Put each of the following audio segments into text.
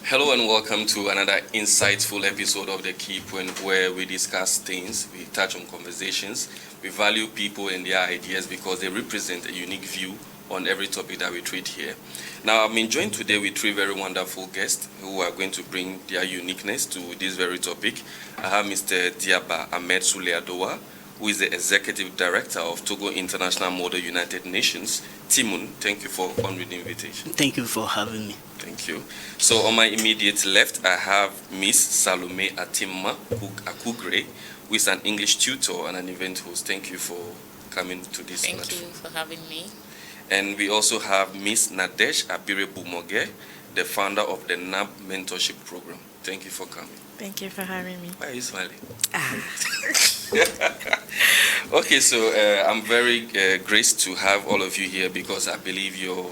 Hello and welcome to another insightful episode of the Key Point, where we discuss things, we touch on conversations, we value people and their ideas because they represent a unique view on every topic that we treat here. Now, I'm joined today with three very wonderful guests who are going to bring their uniqueness to this very topic. I have Mr. Diaba Ahmed Suleadowa, who is the Executive Director of Togo International Model United Nations. Timun, thank you for honoring the invitation. Thank you for having me. Thank you. So on my immediate left, I have Miss Salome Atimma Akugre, who is an English tutor and an event host. Thank you for coming to this platform. Thank you for having me. And we also have Miss Nadesh Abire Bumoge, the founder of the NAB Mentorship Program. Thank you for coming. Thank you for having me. Why are you smiling? Okay, so I'm very graced to have all of you here because I believe your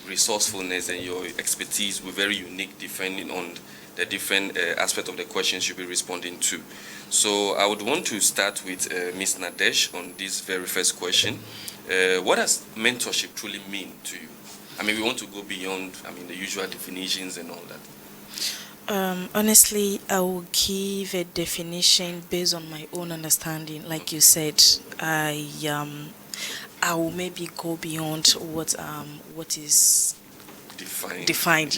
resourcefulness and your expertise were very unique depending on the different aspect of the questions you'll be responding to. So I would want to start with Ms. Nadesh on this very first question. What does mentorship truly mean to you? I mean, we want to go beyond, the usual definitions and all that. Honestly, I will give a definition based on my own understanding. Like you said, I will maybe go beyond what is defined.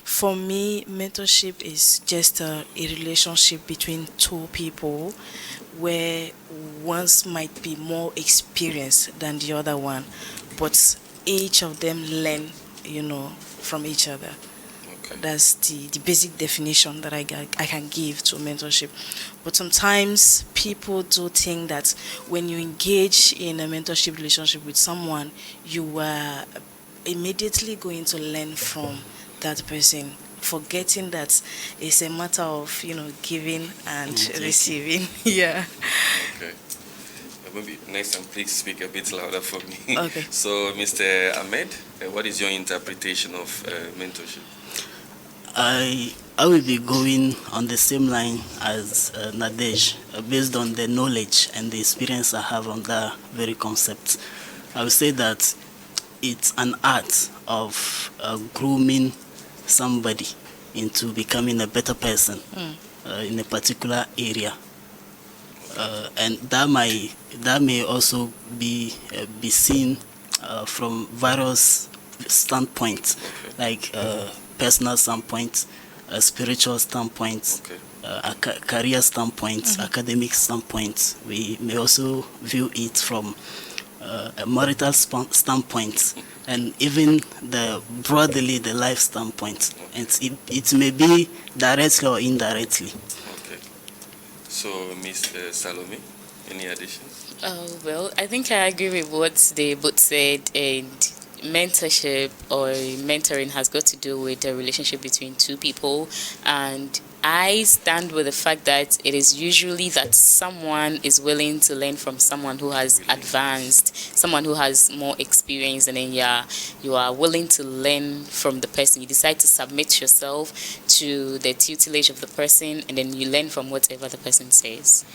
For me, mentorship is just a relationship between two people where one might be more experienced than the other one, but each of them learn, from each other. That's the basic definition that I can give to mentorship. But sometimes people do think that when you engage in a mentorship relationship with someone, you are immediately going to learn from that person, forgetting that it's a matter of, giving and receiving. Yeah. Okay. Maybe next time, please speak a bit louder for me. Okay. So, Mr. Ahmed, what is your interpretation of mentorship? I will be going on the same line as Nadej, based on the knowledge and the experience I have on that very concept. I would say that it's an art of grooming somebody into becoming a better person in a particular area, and that may also be seen from various standpoints, like personal standpoint, spiritual standpoint, career standpoint, academic standpoint. We may also view it from a marital standpoint, and even broadly the life standpoint. And it may be directly or indirectly. Okay. So, Ms. Salome, any additions? Well, I think I agree with what they both said, and mentorship or mentoring has got to do with the relationship between two people, and I stand with the fact that it is usually that someone is willing to learn from someone who has advanced, someone who has more experience, and then you are willing to learn from the person. You decide to submit yourself to the tutelage of the person, and then you learn from whatever the person says.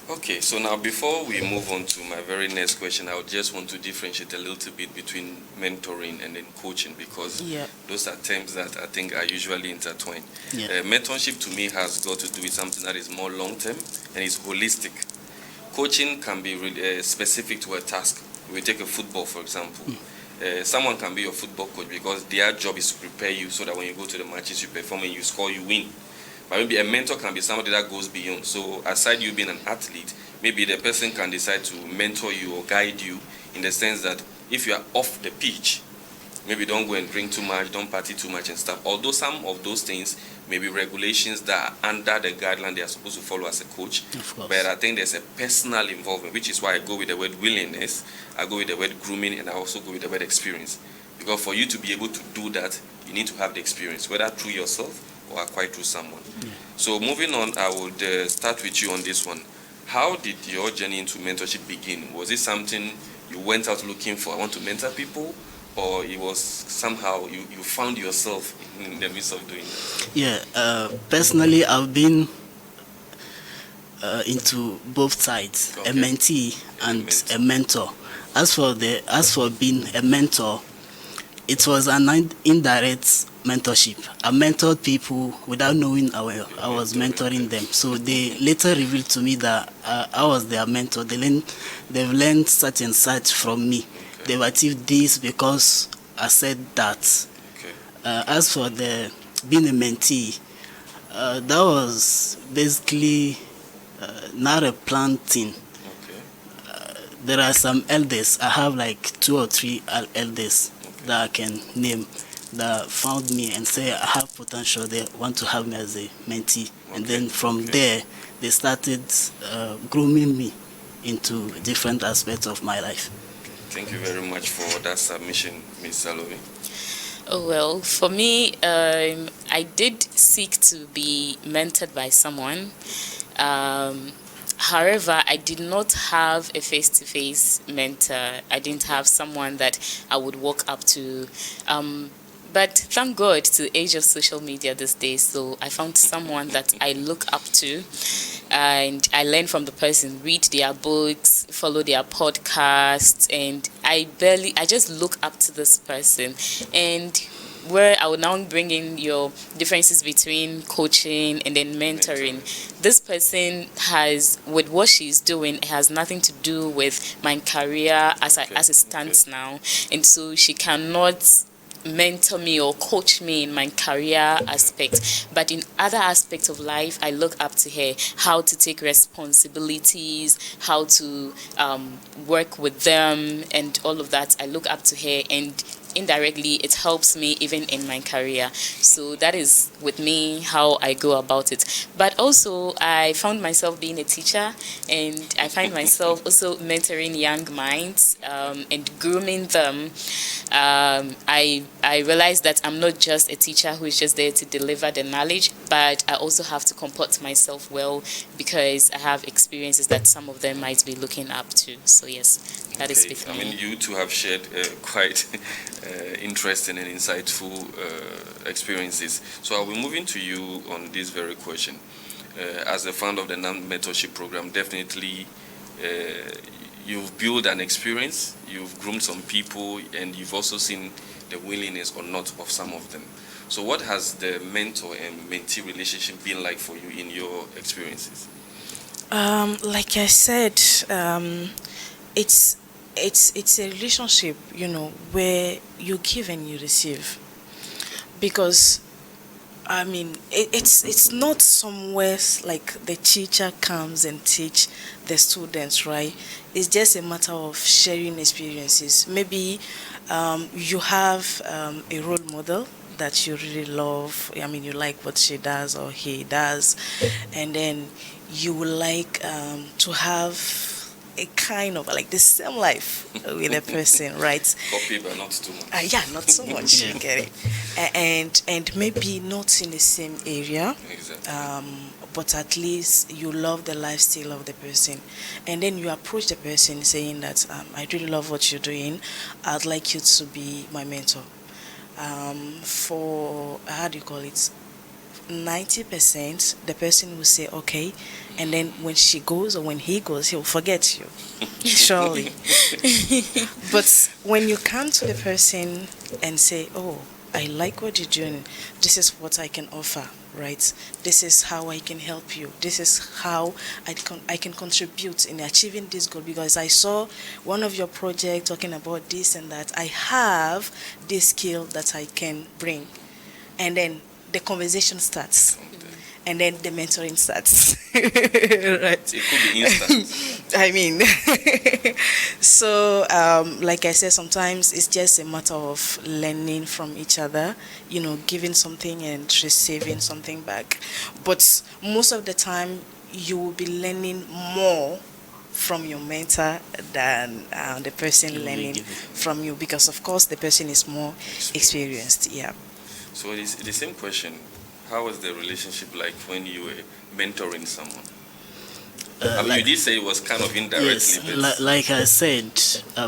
Okay, so now before we move on to my very next question, I would just want to differentiate a little bit between mentoring and then coaching, because those are terms that I think are usually intertwined. Mentorship to me has got to do with something that is more long-term and is holistic. Coaching can be really, specific to a task. We take a football, for example. Someone can be your football coach because their job is to prepare you so that when you go to the matches, you perform and you score, you win. But maybe a mentor can be somebody that goes beyond. So aside you being an athlete, maybe the person can decide to mentor you or guide you in the sense that if you are off the pitch, maybe don't go and drink too much, don't party too much and stuff. Although some of those things may be regulations that are under the guideline they are supposed to follow as a coach. But I think there's a personal involvement, which is why I go with the word willingness, I go with the word grooming, and I also go with the word experience. Because for you to be able to do that, you need to have the experience, whether through yourself or acquired through someone. So moving on, I would start with you on this one. How did your journey into mentorship begin? Was it something you went out looking for, I want to mentor people, or it was somehow you found yourself in the midst of doing that? Personally, I've been into both sides, a mentee and a mentor. As for being a mentor, it was an indirect mentorship. I mentored people without knowing I was mentoring them. So they later revealed to me that I was their mentor. They've learned such and such from me. Okay. They've achieved this because I said that. Okay. As for the being a mentee, that was basically not a planned thing. Okay. There are some elders. I have like 2 or 3 elders that I can name that found me and say I have potential. They want to have me as a mentee. Okay. And then from there, they started grooming me into different aspects of my life. Thank you very much for that submission, Ms. Lomé. Oh, well, for me, I did seek to be mentored by someone. However, I did not have a face-to-face mentor. I didn't have someone that I would walk up to. But thank God to the age of social media these days. So I found someone that I look up to, and I learn from the person, read their books, follow their podcasts, and I just look up to this person. And where I will now bring in your differences between coaching and then mentoring. This person has, with what she's doing, it has nothing to do with my career as it stands now. And so she cannot mentor me or coach me in my career aspect, but in other aspects of life I look up to her, how to take responsibilities, how to work with them, and all of that. I look up to her, and indirectly it helps me even in my career. So that is with me how I go about it. But also I found myself being a teacher, and I find myself also mentoring young minds and grooming them. I realized that I'm not just a teacher who is just there to deliver the knowledge, but I also have to comport myself well because I have experiences that some of them might be looking up to. So yes, that is with me. I mean, you two have shared quite interesting and insightful experiences. So I'll be moving to you on this very question. As a founder of the mentorship program, definitely you've built an experience, you've groomed some people, and you've also seen the willingness or not of some of them. So what has the mentor and mentee relationship been like for you in your experiences? Like I said, it's a relationship, where you give and you receive. Because I mean, it's not somewhere like the teacher comes and teach the students, right? It's just a matter of sharing experiences. Maybe you have a role model that you really love. I mean, you like what she does or he does, and then you would like to have a kind of like the same life with a person, right? Copy, but not too much. Yeah, not so much. You get it, and maybe not in the same area. Exactly. But at least you love the lifestyle of the person, and then you approach the person saying that I really love what you're doing. I'd like you to be my mentor. For how do you call it? 90%, the person will say okay, and then when she goes or when he goes, he'll forget you, surely. But when you come to the person and say, oh, I like what you're doing, this is what I can offer, right? This is how I can help you. This is how I can contribute in achieving this goal, because I saw one of your projects talking about this and that. I have this skill that I can bring. And then the conversation starts, and then the mentoring starts. Right? It could be instant. I mean, so like I said, sometimes it's just a matter of learning from each other, giving something and receiving something back. But most of the time, you will be learning more from your mentor than the person learning from you, because of course the person is more experienced. Yeah. So it is the same question. How was the relationship like when you were mentoring someone? I mean, you did say it was kind of indirectly. Yes, but like I said,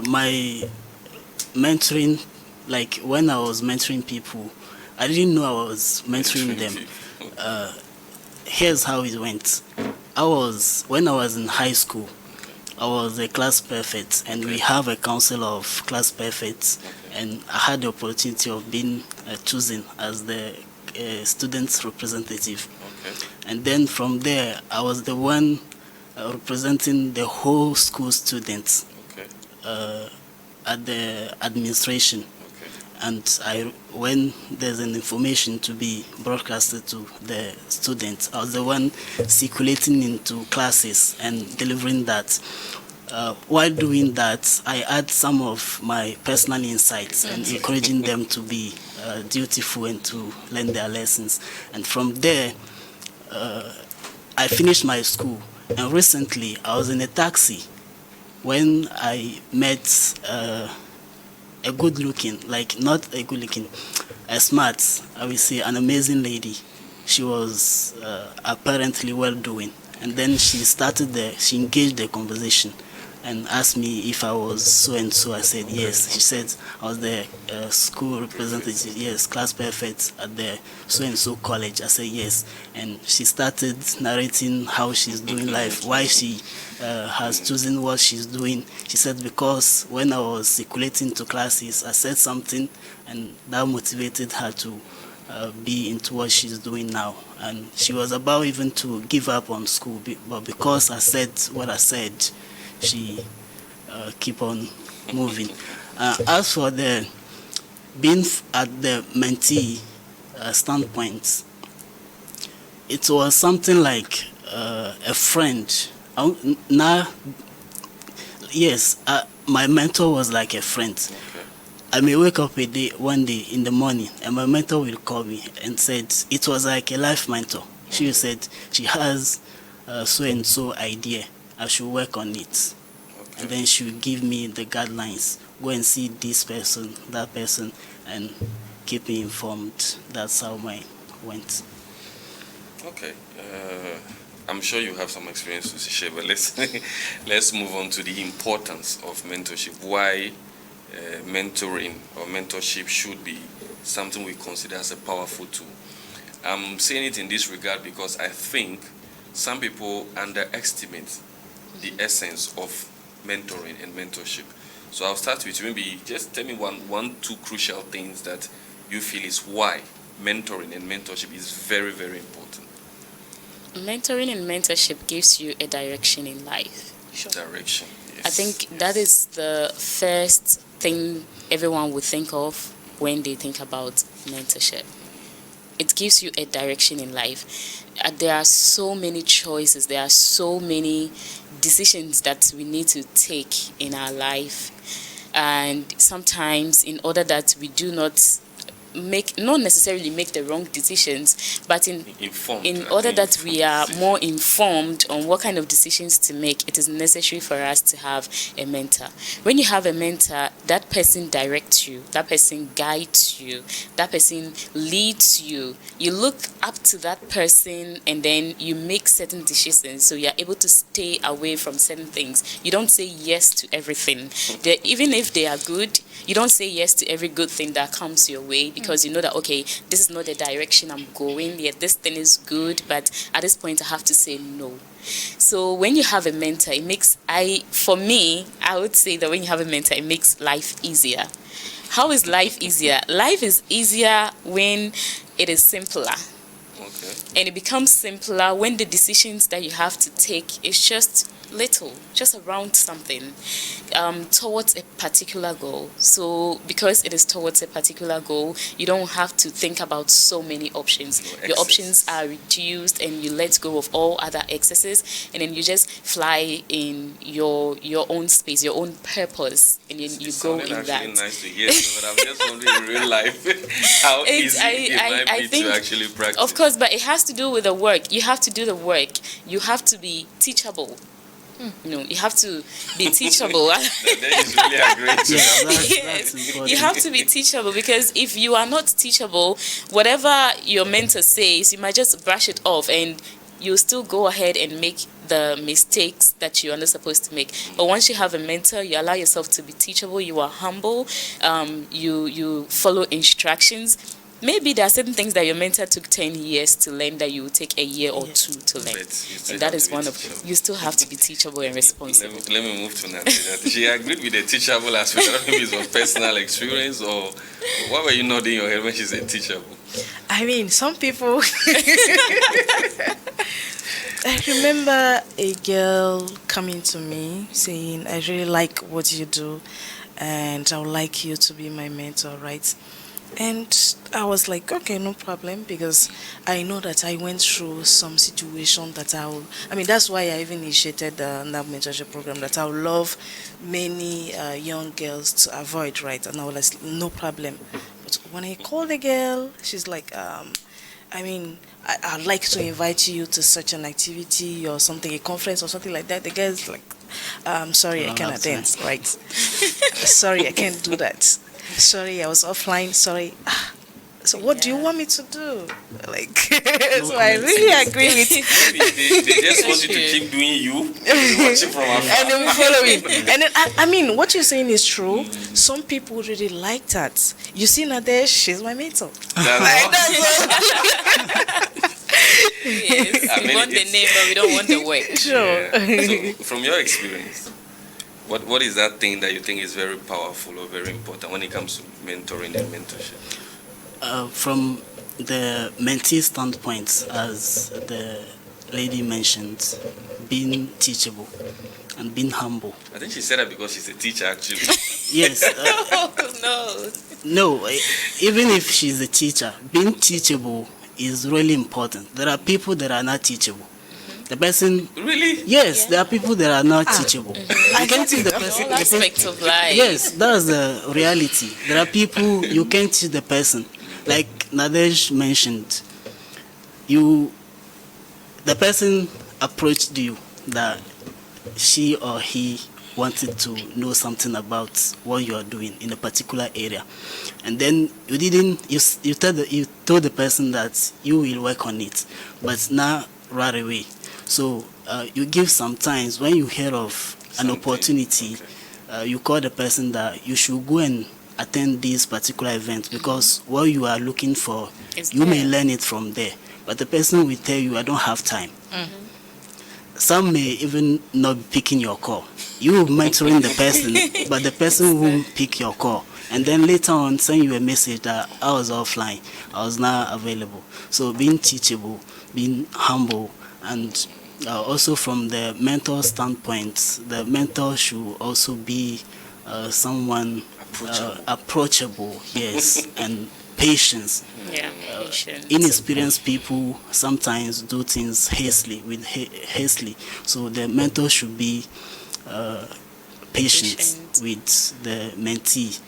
my mentoring, like when I was mentoring people, I didn't know I was mentoring them. Here's how it went. When I was in high school, I was a class prefect, and we have a council of class prefects, and I had the opportunity of being chosen as the student representative. Okay. And then from there, I was the one representing the whole school students at the administration. And when there's an information to be broadcasted to the students, I was the one circulating into classes and delivering that. While doing that, I add some of my personal insights and encouraging them to be dutiful and to learn their lessons. And from there, I finished my school. And recently, I was in a taxi when I met a good-looking, not a good-looking, a smart, I will say, an amazing lady. She was apparently well-doing. And then she engaged the conversation and asked me if I was so-and-so. I said yes. She said I was the school representative, yes, class prefect at the so-and-so college. I said yes. And she started narrating how she's doing life, why she has chosen what she's doing. She said because when I was circulating to classes, I said something and that motivated her to be into what she's doing now. And she was about even to give up on school, but because I said what I said, she keep on moving. As for the being at the mentee standpoint, it was something like a friend. My mentor was like a friend. Okay. I may wake up one day in the morning and my mentor will call me and said it was like a life mentor. She said she has so-and-so idea. I should work on it. Okay. And then she will give me the guidelines. Go and see this person, that person, and keep me informed. That's how mine went. Okay. I'm sure you have some experience to share, but let's move on to the importance of mentorship. Why mentoring or mentorship should be something we consider as a powerful tool. I'm saying it in this regard because I think some people underestimate the essence of mentoring and mentorship. So I'll start with you. Maybe just tell me two crucial things that you feel is why mentoring and mentorship is very, very important. Mentoring and mentorship gives you a direction in life. Sure. Direction, yes. I think that is the first thing everyone would think of when they think about mentorship. It gives you a direction in life. There are so many choices, there are so many decisions that we need to take in our life, and sometimes in order that we do not necessarily make the wrong decisions, but in order that we are more informed on what kind of decisions to make, it is necessary for us to have a mentor. When you have a mentor, that person directs you, that person guides you, that person leads you. You look up to that person and then you make certain decisions, so you're able to stay away from certain things. You don't say yes to everything. Even if they are good, you don't say yes to every good thing that comes your way, because you know that, okay, this is not the direction I'm going. Yeah, this thing is good, but at this point I have to say no. So when you have a mentor, I would say that when you have a mentor, it makes life easier. How is life easier? Life is easier when it is simpler. Okay. And it becomes simpler when the decisions that you have to take is just around something, towards a particular goal. So because it is towards a particular goal, you don't have to think about so many options. Your options are reduced and you let go of all other excesses, and then you just fly in your own space, your own purpose, and then you go in that. It's nice to hear, but I'm just wondering in real life how easy it might be to actually practice. Of course, but it has to do with the work. You have to do the work. You have to be teachable. You have to be teachable. That is really a great yes, you have to be teachable, because if you are not teachable, whatever your mentor says, you might just brush it off and you still go ahead and make the mistakes that you are not supposed to make. But once you have a mentor, you allow yourself to be teachable, you are humble, you follow instructions. maybe there are certain things that your mentor took 10 years to learn that you will take a year or two to learn. And that is one of them. You still have to be teachable and responsible. Let me move to Nancy. She agreed with the teachable aspect. I don't know if it's from personal experience or what were you nodding your head when she said teachable? I mean, some people... I remember a girl coming to me saying, I really like what you do and I would like you to be my mentor, right? And I was like, okay, no problem, because I know that I went through some situation that that's why I even initiated the mentorship program, that I would love many young girls to avoid, right? And I was like, no problem. But when I called the girl, she's like, I'd like to invite you to such an activity or something, a conference or something like that. The girl's like, sorry, I can't attend, right? Sorry, I can't do that. Sorry, I was offline, sorry. So what do you want me to do? Like, so I really agree with you. They just want you to keep doing you, watching from afar. And then following. And then, what you're saying is true. Some people really like that. You see Nadesh, she's my mentor. Yes, we want the name, but we don't want the work. Sure. Yeah. So, from your experience, what is that thing that you think is very powerful or very important when it comes to mentoring and mentorship? From the mentee standpoint, as the lady mentioned, being teachable and being humble. I think she said that because she's a teacher, actually. Yes. No, even if she's a teacher, being teachable is really important. There are people that are not teachable. The person... Really? Yes, there are people that are not teachable. I can't teach the person. All aspects of life. Yes, that's the reality. There are people you can't teach the person. Like Nadesh mentioned, the person approached you that she or he wanted to know something about what you are doing in a particular area, and then you told the person that you will work on it, but not right away. So you give some times when you hear of an opportunity, you call the person that you should go and attend this particular event, because what you are looking for, you may learn it from there. But the person will tell you, I don't have time. Mm-hmm. Some may even not be picking your call. You mentoring the person, but the person won't pick your call. And then later on, send you a message that I was offline, I was not available. So being teachable, being humble, and also from the mentor standpoint, the mentor should also be someone approachable, yes, and patience. Yeah, patience. Inexperienced people sometimes do things hastily. So the mentor should be patient with the mentee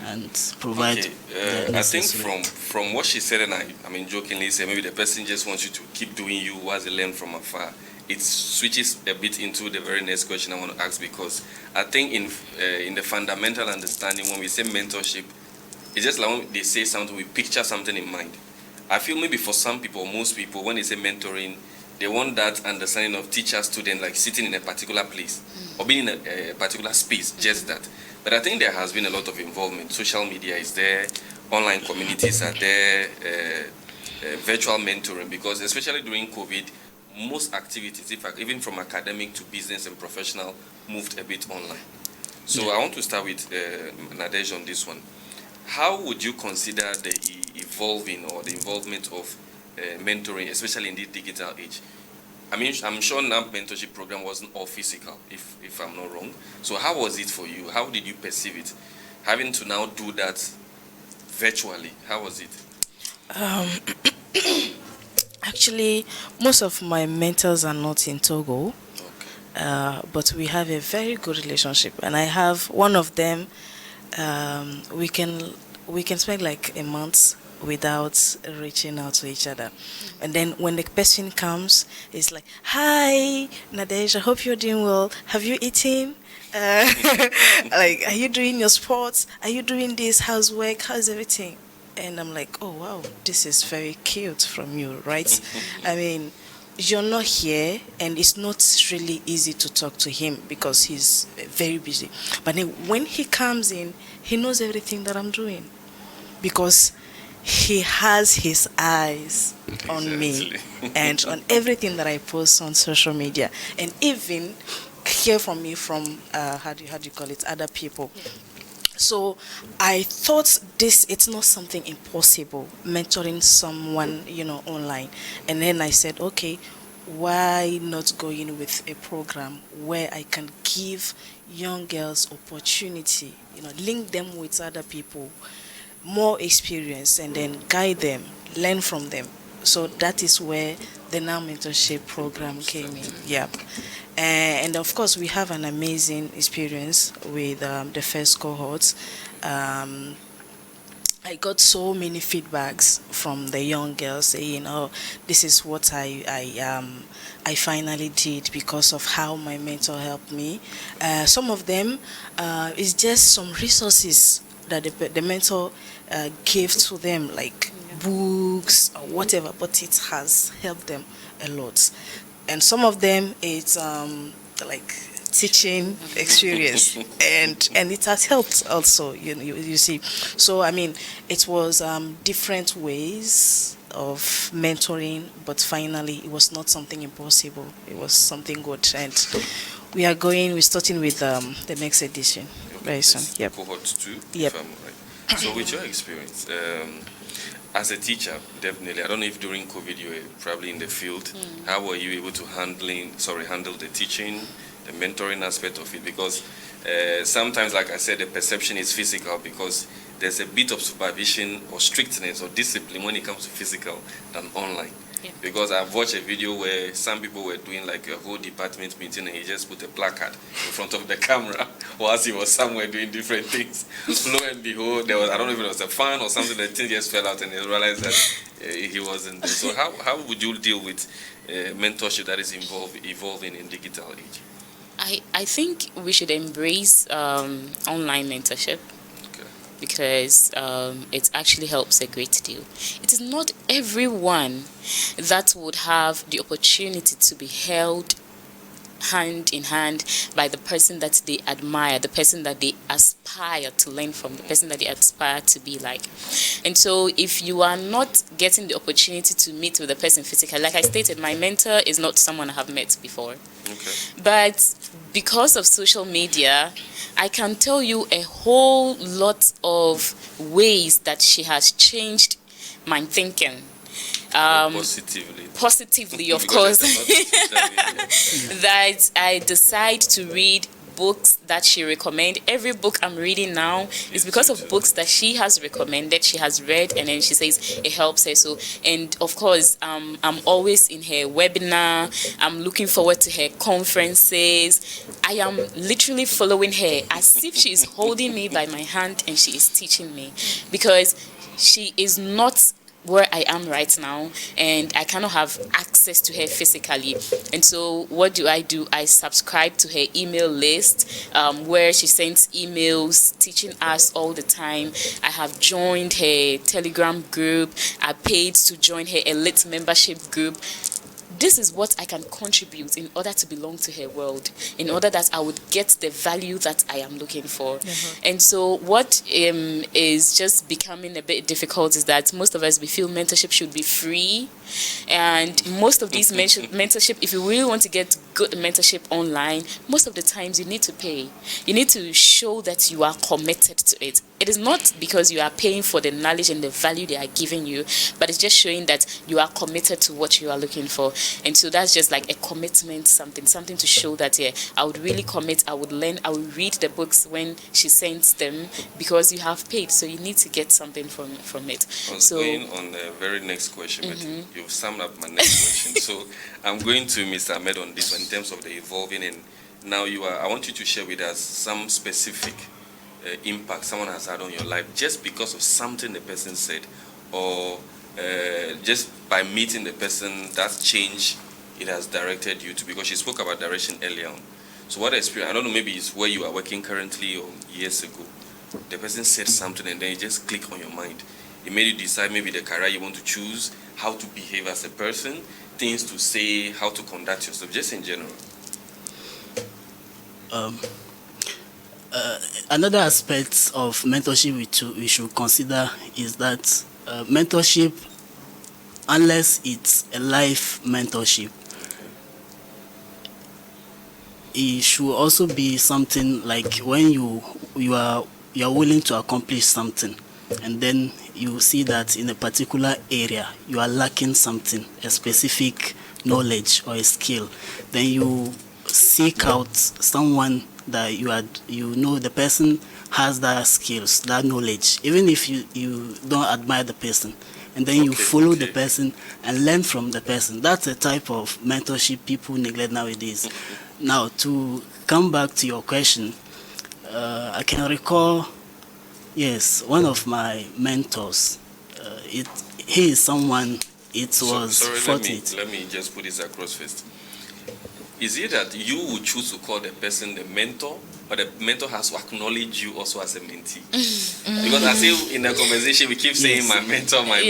and provide. Okay. I think from what she said, and I mean jokingly say maybe the person just wants you to keep doing you as they learn from afar. It switches a bit into the very next question I want to ask, because I think in the fundamental understanding, when we say mentorship, it's just like when they say something, we picture something in mind. I feel maybe for some people, most people, when they say mentoring, they want that understanding of teacher student, like sitting in a particular place or being in a particular space, just that. But I think there has been a lot of involvement. Social media is there, online communities are there, virtual mentoring, because especially during COVID, most activities, in fact, even from academic to business and professional, moved a bit online. So I want to start with Nadej on this one. How would you consider the evolving or the involvement of mentoring, especially in this digital age? I mean, I'm sure now mentorship program wasn't all physical, if I'm not wrong. So how was it for you? How did you perceive it? Having to now do that virtually, how was it? Actually, most of my mentors are not in Togo, but we have a very good relationship, and I have one of them. We can spend like a month without reaching out to each other, and then when the person comes, it's like, "Hi, Nadej, I hope you're doing well. Have you eaten? Like, are you doing your sports? Are you doing this housework? How's everything?" And I'm like, oh, wow, this is very cute from you, right? I mean, you're not here, and it's not really easy to talk to him because he's very busy. But then when he comes in, he knows everything that I'm doing, because he has his eyes on me and on everything that I post on social media, and even hear from me from how do you call it, other people. So I thought it's not something impossible, mentoring someone, online. And then I said, okay, why not go in with a program where I can give young girls opportunity, link them with other people, more experience, and then guide them, learn from them. So that is where the Now Mentorship program came in. Yep. And of course, we have an amazing experience with the first cohort. I got so many feedbacks from the young girls saying, "Oh, this is what I finally did because of how my mentor helped me." Some of them is just some resources that the mentor gave to them, like books or whatever, but it has helped them a lot. And some of them it's like teaching experience, and it has helped also. You see. So I mean, it was different ways of mentoring, but finally it was not something impossible. It was something good, and we're starting with the next edition very soon. Yep. Cohort 2. Yep. If I'm right. So with your experience, as a teacher, definitely, I don't know if during COVID you were probably in the field. How were you able to handle the teaching, the mentoring aspect of it? Because sometimes, like I said, the perception is physical because there's a bit of supervision or strictness or discipline when it comes to physical than online. Yeah. Because I've watched a video where some people were doing like a whole department meeting and he just put a placard in front of the camera whilst he was somewhere doing different things. Lo and behold, there was, I don't know if it was a fan or something, the thing just fell out and he realized that he wasn't there. So how would you deal with mentorship that is evolving in digital age? I think we should embrace online mentorship, because it actually helps a great deal. It is not everyone that would have the opportunity to be held hand in hand by the person that they admire, the person that they aspire to learn from, the person that they aspire to be like. And so if you are not getting the opportunity to meet with the person physically, like I stated, my mentor is not someone I have met before. Okay. But because of social media, I can tell you a whole lot of ways that she has changed my thinking. Positively, of course. That I decide to read books that she recommended. Every book I'm reading now is because of books that she has recommended, she has read, and then she says it helps her. So, and of course, I'm always in her webinar. I'm looking forward to her conferences. I am literally following her as if she is holding me by my hand and she is teaching me, because she is not where I am right now, and I cannot have access to her physically. And so what do? I subscribe to her email list, where she sends emails teaching us all the time. I have joined her Telegram group. I paid to join her elite membership group. This is what I can contribute in order to belong to her world, in order that I would get the value that I am looking for. And so what is just becoming a bit difficult is that most of us, we feel mentorship should be free. And most of these mentorship, if you really want to get good mentorship online, most of the times you need to pay. You need to show that you are committed to it. It is not because you are paying for the knowledge and the value they are giving you, but it's just showing that you are committed to what you are looking for. And so that's just like a commitment, something to show that, yeah, I would really commit, I would learn, I would read the books when she sends them, because you have paid, so you need to get something from it. Going on the very next question, but you've summed up my next question. So I'm going to Mr. Ahmed on this one in terms of the evolving, and now I want you to share with us some specific impact someone has had on your life just because of something the person said, or just by meeting the person, that change it has directed you to, because she spoke about direction earlier on. So what experience, I don't know, maybe it's where you are working currently or years ago, the person said something and then it just clicked on your mind. It made you decide maybe the career you want to choose, how to behave as a person, things to say, how to conduct yourself, just in general. Another aspect of mentorship we should consider is that mentorship, unless it's a life mentorship, it should also be something like when you are willing to accomplish something, and then you see that in a particular area you are lacking something, a specific knowledge or a skill, then you seek out someone that you know the person has that skills, that knowledge, even if you don't admire the person, and then you follow the person and learn from the person. That's a type of mentorship people neglect nowadays. Now, to come back to your question, I can recall, yes, one of my mentors, he is someone, fortunate. Let me just put this across first. Is it that you would choose to call the person the mentor, or the mentor has to acknowledge you also as a mentee? Because I say in the conversation we keep saying my mentor, but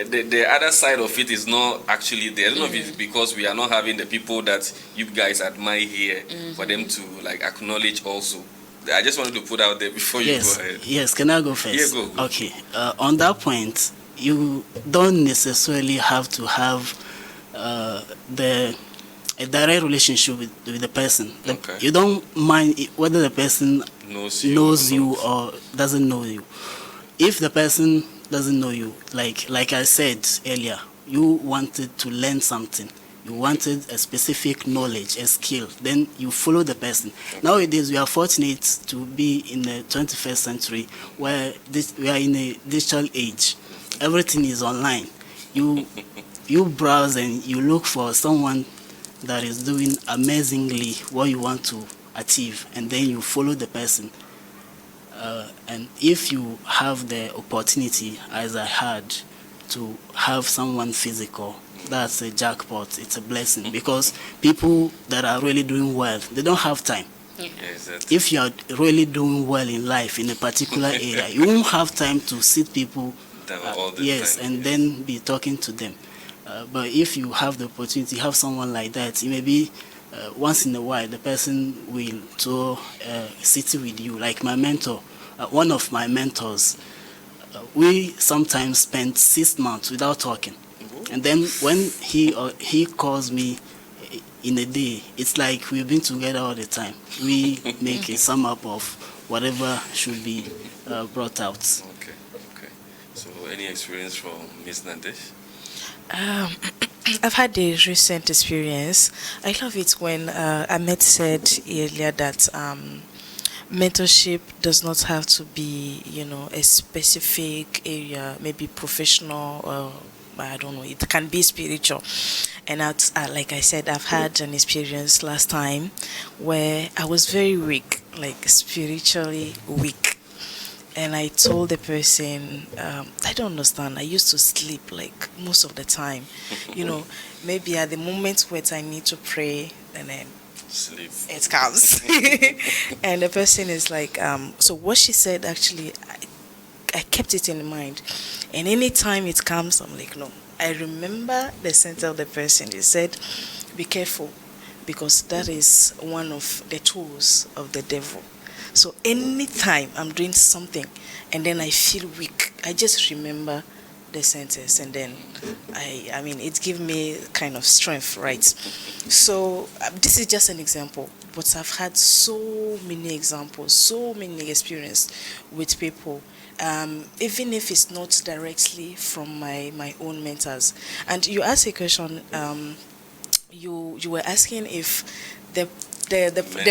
the other side of it is not actually there. I don't know if it's because we are not having the people that you guys admire here for them to like acknowledge also. I just wanted to put out there before you go ahead. Yes, can I go first? Yeah, go. Okay, on that point, you don't necessarily have to have a direct relationship with the person. You don't mind whether the person knows you or doesn't know you. If the person doesn't know you, like I said earlier, you wanted to learn something, you wanted a specific knowledge, a skill, then you follow the person. Nowadays, we are fortunate to be in the 21st century where we are in a digital age. Everything is online. You browse and you look for someone that is doing amazingly what you want to achieve, and then you follow the person. And if you have the opportunity, as I had, to have someone physical, that's a jackpot. It's a blessing, because people that are really doing well, they don't have time. If you are really doing well in life in a particular area, you won't have time to sit people then be talking to them. But if you have the opportunity, have someone like that, it may be once in a while the person will sit with you. Like my mentor, one of my mentors, we sometimes spend 6 months without talking. And then when he calls me in a day, it's like we've been together all the time. We make a sum up of whatever should be brought out. Okay. So any experience from Ms. Nadesh? I've had a recent experience. I love it when Ahmed said earlier that mentorship does not have to be, a specific area, maybe professional, or I don't know, it can be spiritual. And like I said, I've had an experience last time where I was very weak, like spiritually weak. And I told the person, I don't understand. I used to sleep like most of the time. Maybe at the moment where I need to pray, and then sleep. It comes. And the person is like, so what she said, actually, I kept it in mind. And anytime it comes, I'm like, no. I remember the center of the person. He said, be careful, because that is one of the tools of the devil. So anytime I'm doing something and then I feel weak, I just remember the sentence, and then I mean, it gives me kind of strength, right? So this is just an example, but I've had so many examples, so many experience with people, even if it's not directly from my own mentors. And you asked a question, you were asking if the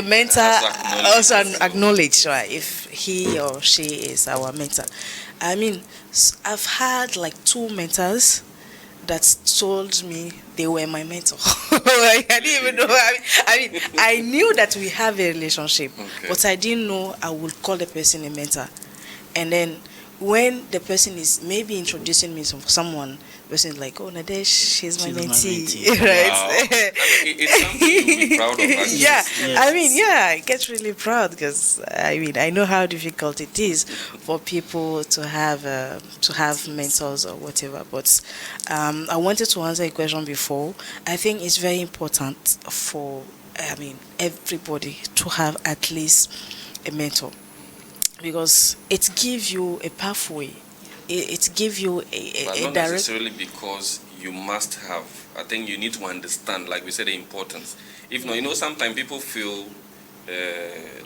mentor also acknowledge, right, if he or she is our mentor. I mean, I've had like 2 mentors that told me they were my mentor. I didn't even know. I knew that we have a relationship, but I didn't know I would call the person a mentor. And then when the person is maybe introducing me to someone, the person is like, oh, Nadesh, she's my mentee. Right? Wow. It's something to be proud of, actually. Yeah, yes. I mean, I get really proud, because I know how difficult it is for people to have mentors or whatever. But I wanted to answer a question before. I think it's very important for everybody to have at least a mentor, because it gives you a pathway it give you But a not direct. necessarily because you must have. I think you need to understand, like we said, the importance. If not, sometimes people feel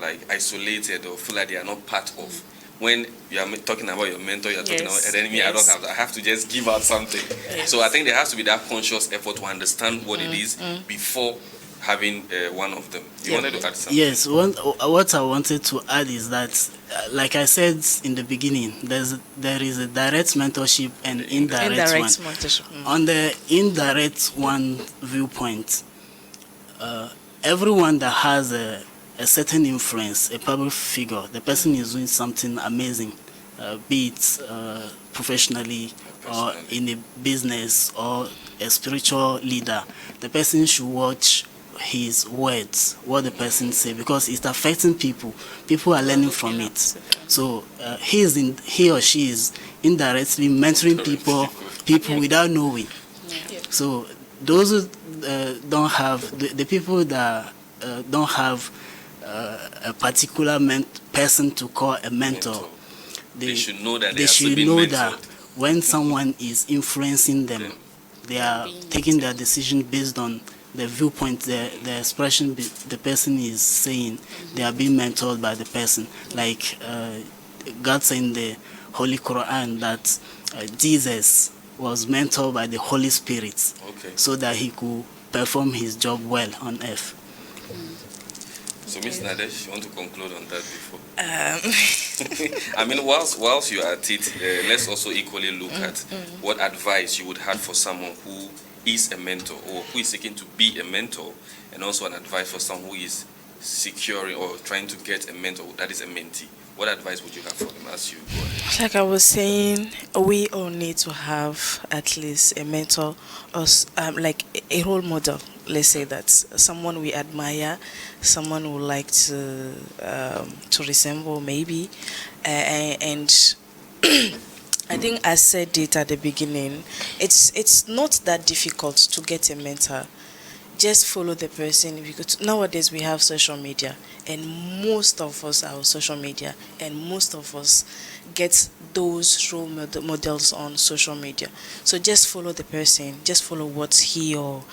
like isolated or feel like they are not part of. When you are talking about your mentor, you are talking about, and then me, I don't have. I have to just give out something. So I think there has to be that conscious effort to understand what it is before having one of them. You wanted to add something? Yes, what I wanted to add is that, like I said in the beginning, there is a direct mentorship and indirect one. mentorship. On the indirect one viewpoint, everyone that has a certain influence, a public figure, the person is doing something amazing, be it professionally or in a business or a spiritual leader. The person should watch his words, what the person say, because it's affecting people. People are learning from it. So he or she is indirectly mentoring people without knowing. So those who don't have the people that don't have a particular person to call a mentor, they should know that they should know that when someone is influencing them, they are taking their decision based on the viewpoint, the expression the person is saying. They are being mentored by the person. Like God said in the Holy Quran that Jesus was mentored by the Holy Spirit, so that he could perform his job well on earth. So, Ms. Nadesh, you want to conclude on that before? I mean, whilst you are at it, let's also equally look at what advice you would have for someone who is a mentor or who is seeking to be a mentor, and also an advice for someone who is securing or trying to get a mentor that is a mentee. What advice would you have for them as you go ahead? Like I was saying, we all need to have at least a mentor or like a role model. Let's say that someone we admire, someone we like to resemble, maybe, and I think I said it at the beginning. It's not that difficult to get a mentor. Just follow the person, because nowadays we have social media, and most of us are on social media, and most of us get those role models on social media. So just follow the person, just follow what he or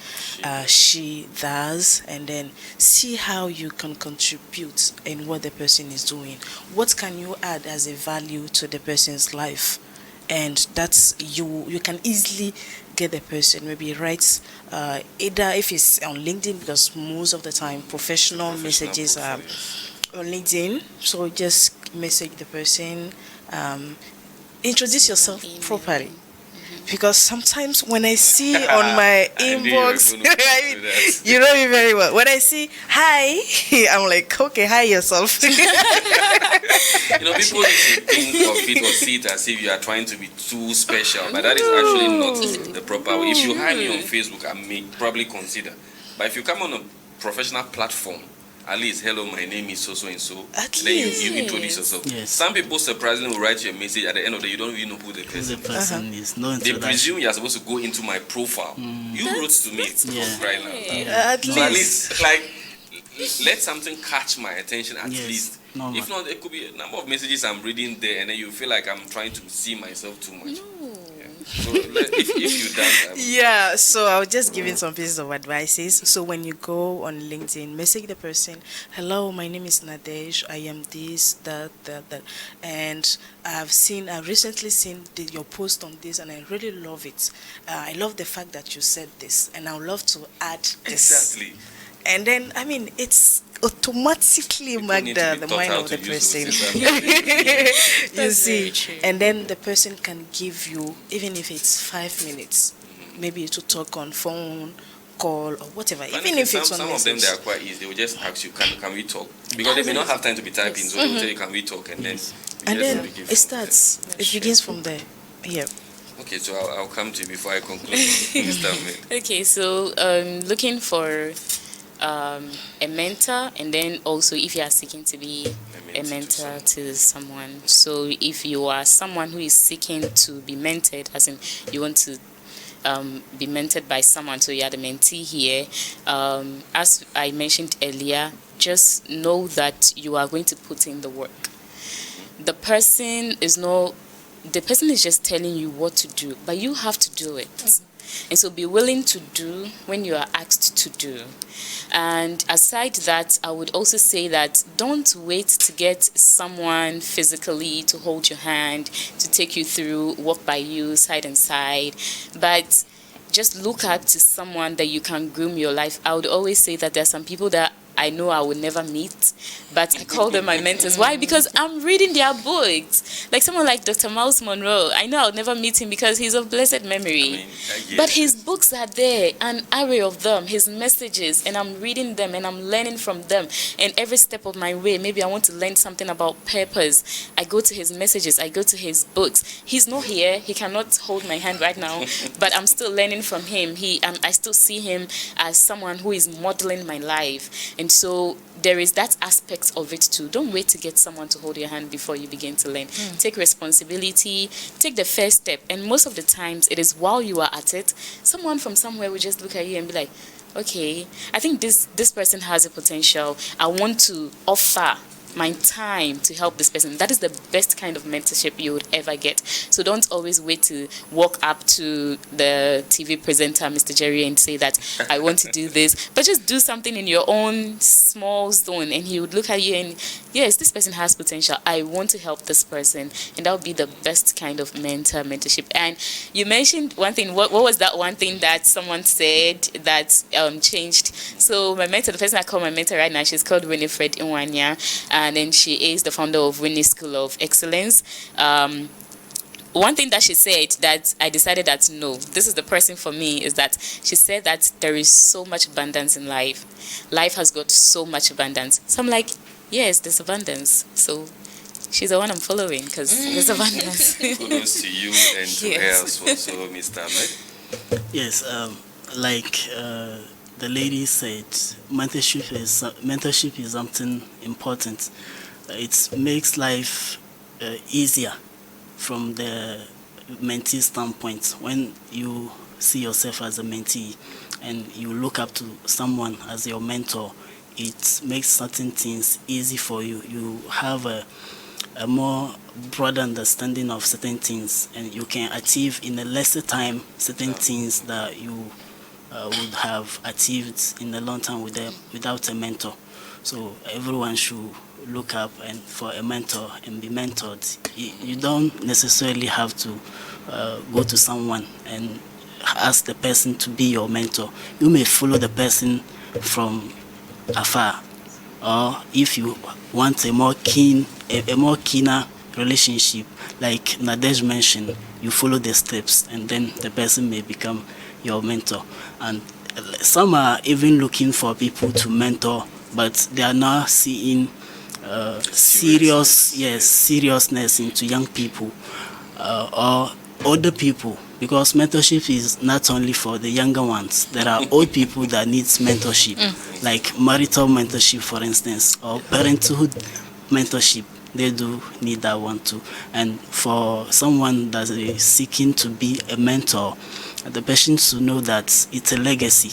she does, and then see how you can contribute in what the person is doing. What can you add as a value to the person's life? And that's you can easily get the person, maybe write either if it's on LinkedIn, because most of the time professional messages are on LinkedIn. So just message the person, introduce yourself properly. Because sometimes when I see on my inbox, you know me very well. When I see hi, I'm like, okay, hi yourself. People think of it or see it as if you are trying to be too special, but that is actually not the proper way. If you hire me on Facebook, I may probably consider. But if you come on a professional platform, at least, hello, my name is so and so. Then you introduce yourself. Yes. Some people surprisingly will write you a message at the end of the day. You don't even know who the person is. They presume you are supposed to go into my profile. You wrote to me right now. At least, like, let something catch my attention at least. Normal. If not, it could be a number of messages I'm reading there, and then you feel like I'm trying to see myself too much. So if you done so I'll just give you some pieces of advices. So when you go on LinkedIn, message the person, hello, my name is Nadesh, I am this, that, and I've recently seen your post on this, and I really love it. I love the fact that you said this, and I would love to add this. Exactly. And then, I mean, it's automatically mark the mind of the person. You see, and then the person can give you, even if it's 5 minutes, maybe to talk on phone, call, or whatever. Even if it's on some of them, they are quite easy. They will just ask you, can we talk? Because they may not have time to be typing, so they will tell you, can we talk? And then it starts. It begins from there. Yeah. Okay, so I'll come to you before I conclude. Mr. Okay, so looking for a mentor, and then also if you are seeking to be a mentor to someone. So if you are someone who is seeking to be mentored, as in you want to be mentored by someone, so you are the mentee here, as I mentioned earlier, just know that you are going to put in the work. The person is not the person is just telling you what to do, but you have to do it. And so be willing to do when you are asked to do. And aside that, I would also say that don't wait to get someone physically to hold your hand, to take you through, walk by you side and side, but just look up to someone that you can groom your life. I would always say that there are some people that I know I would never meet, but I call them my mentors. Why? Because I'm reading their books. Like someone like Dr. Miles Monroe, I know I'll never meet him because he's of blessed memory. But his books are there, an array of them, his messages, and I'm reading them and I'm learning from them. And every step of my way, maybe I want to learn something about purpose. I go to his messages, I go to his books. He's not here, he cannot hold my hand right now, but I'm still learning from him. I still see him as someone who is modeling my life. And so there is that aspect of it too. Don't wait to get someone to hold your hand before you begin to learn. Take responsibility, take the first step. And most of the times it is while you are at it, someone from somewhere will just look at you and be like, okay, I think this person has a potential. I want to offer my time to help this person. That is the best kind of mentorship you would ever get. So don't always wait to walk up to the TV presenter, Mr. Jerry, and say that I want to do this, but just do something in your own small zone, and he would look at you and, yes, this person has potential. I want to help this person, and that would be the best kind of mentorship. And you mentioned one thing. What was that one thing that someone said that changed? So my mentor, the person I call my mentor right now, she's called Winifred Nwanya, and then she is the founder of Winnie School of Excellence. One thing that she said that I decided that no, this is the person for me, is that she said that there is so much abundance in life. Life has got so much abundance. So I'm like, yes, there's abundance. So she's the one I'm following because there's abundance. Kudos to you and to her as well, so Mr. Ahmed. Yes, like the lady said, mentorship is something important. It makes life easier from the mentee standpoint. When you see yourself as a mentee and you look up to someone as your mentor, it makes certain things easy for you. You have a more broader understanding of certain things, and you can achieve in a lesser time certain things that you would have achieved in a long time without a mentor. So everyone should look up and for a mentor and be mentored. You don't necessarily have to go to someone and ask the person to be your mentor. You may follow the person from afar, or if you want a more keener relationship, like Nadej mentioned, you follow the steps and then the person may become your mentor. And some are even looking for people to mentor, but they are now seeing seriousness into young people or older people, because mentorship is not only for the younger ones. There are old people that need mentorship, like marital mentorship, for instance, or parenthood mentorship. They do need that one too. And for someone that is seeking to be a mentor, the person should know that it's a legacy.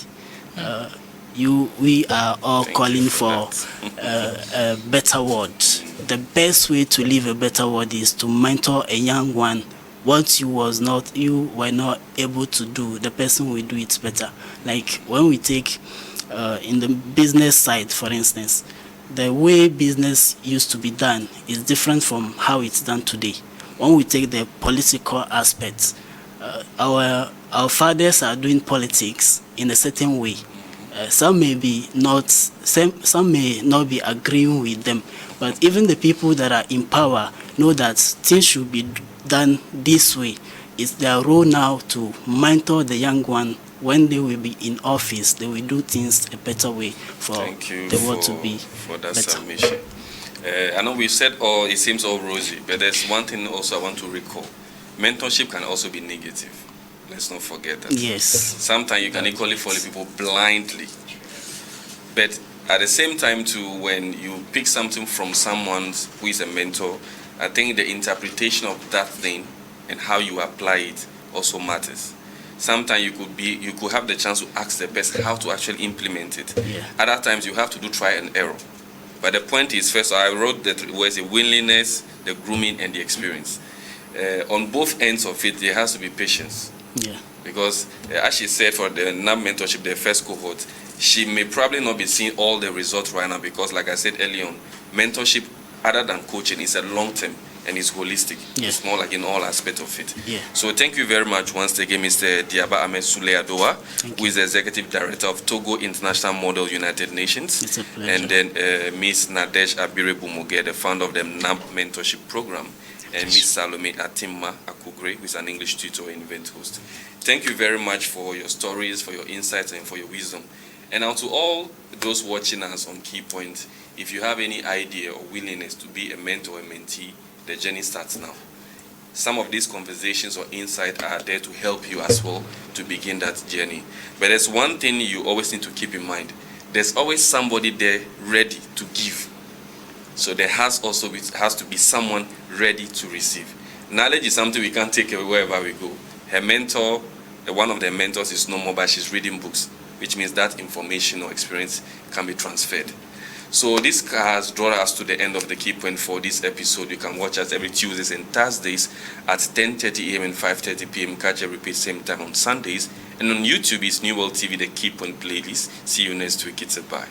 We are all calling for a better world. The best way to live a better world is to mentor a young one. What you were not able to do, the person will do it better. Like when we take in the business side, for instance, the way business used to be done is different from how it's done today. When we take the political aspects, our fathers are doing politics in a certain way. Some may not be agreeing with them, but even the people that are in power know that things should be done this way. It's their role now to mentor the young one. When they will be in office, they will do things a better way for the world to be for that better. submission. I know we've said it seems all rosy, but there's one thing also I want to recall. Mentorship can also be negative. Let's not forget that. Yes. Sometimes you can equally follow people blindly. But at the same time too, when you pick something from someone who is a mentor, I think the interpretation of that thing and how you apply it also matters. Sometimes you could have the chance to ask the person how to actually implement it. Yeah. Other times you have to do try and error. But the point is, first I wrote that it was a willingness, the grooming, and the experience. on both ends of it, there has to be patience. Yeah. Because as she said, for the NAB mentorship, the first cohort, she may probably not be seeing all the results right now because, like I said earlier on, mentorship, other than coaching, is a long term and it's holistic. Yeah. It's more like in all aspects of it. Yeah. So thank you very much once again, Mr. Diaba Ahmed Sule Adoa, who is the Executive Director of Togo International Model United Nations. It's a pleasure. And then Ms. Nadej Abire Bumoge, the founder of the NAB mentorship program. And Ms. Salome Atimma Akugre, who is an English tutor and event host. Thank you very much for your stories, for your insights, and for your wisdom. And now to all those watching us on KeyPoint, if you have any idea or willingness to be a mentor or mentee, the journey starts now. Some of these conversations or insights are there to help you as well to begin that journey. But there's one thing you always need to keep in mind. There's always somebody there ready to give. So there has to be someone ready to receive. Knowledge is something we can't take away wherever we go. Her mentor, one of their mentors is no more, but she's reading books, which means that information or experience can be transferred. So this has brought us to the end of the Key Point for this episode. You can watch us every Tuesdays and Thursdays at 10:30 a.m. and 5:30 p.m. Catch a repeat same time on Sundays. And on YouTube is New World TV, the Key Point playlist. See you next week. It's a bye.